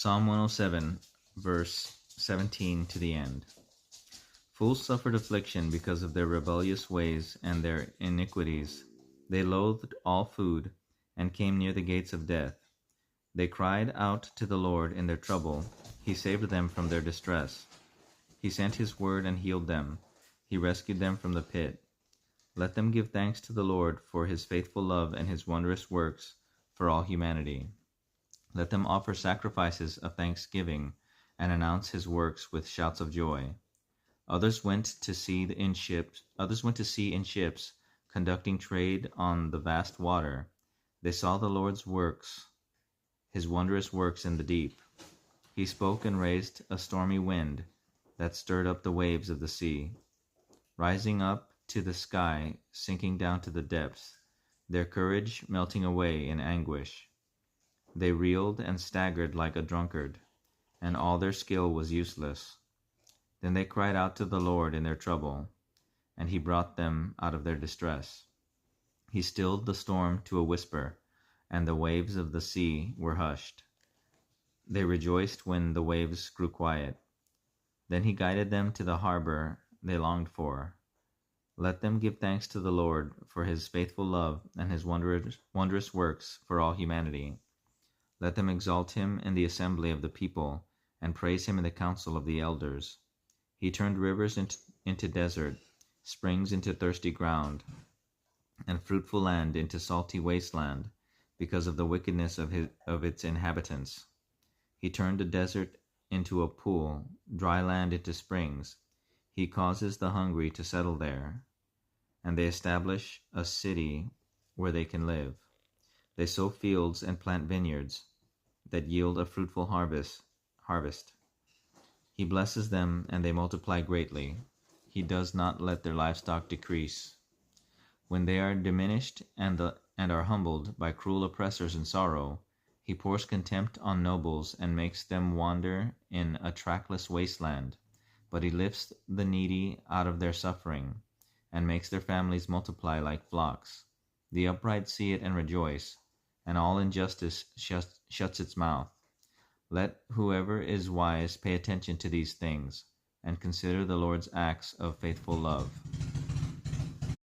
Psalm 107, verse 17 to the end. Fools suffered affliction because of their rebellious ways and their iniquities. They loathed all food and came near the gates of death. They cried out to the Lord in their trouble. He saved them from their distress. He sent his word and healed them. He rescued them from the pit. Let them give thanks to the Lord for his faithful love and his wondrous works for all humanity. Let them offer sacrifices of thanksgiving and announce his works with shouts of joy. Others went to sea in ships, conducting trade on the vast water. They saw the Lord's works, his wondrous works in the deep. He spoke and raised a stormy wind that stirred up the waves of the sea, rising up to the sky, sinking down to the depths, their courage melting away in anguish. They reeled and staggered like a drunkard, and all their skill was useless. Then they cried out to the Lord in their trouble, and he brought them out of their distress. He stilled the storm to a whisper, and the waves of the sea were hushed. They rejoiced when the waves grew quiet. Then he guided them to the harbor they longed for. Let them give thanks to the Lord for his faithful love and his wondrous works for all humanity. Let them exalt him in the assembly of the people and praise him in the council of the elders. He turned rivers into desert, springs into thirsty ground, and fruitful land into salty wasteland, because of the wickedness of its inhabitants. He turned a desert into a pool, dry land into springs. He causes the hungry to settle there, and they establish a city where they can live. They sow fields and plant vineyards that yield a fruitful harvest. He blesses them, and they multiply greatly. He does not let their livestock decrease. When they are diminished and are humbled by cruel oppressors in sorrow, he pours contempt on nobles and makes them wander in a trackless wasteland. But he lifts the needy out of their suffering and makes their families multiply like flocks. The upright see it and rejoice, and all injustice shuts its mouth. Let whoever is wise pay attention to these things, and consider the Lord's acts of faithful love.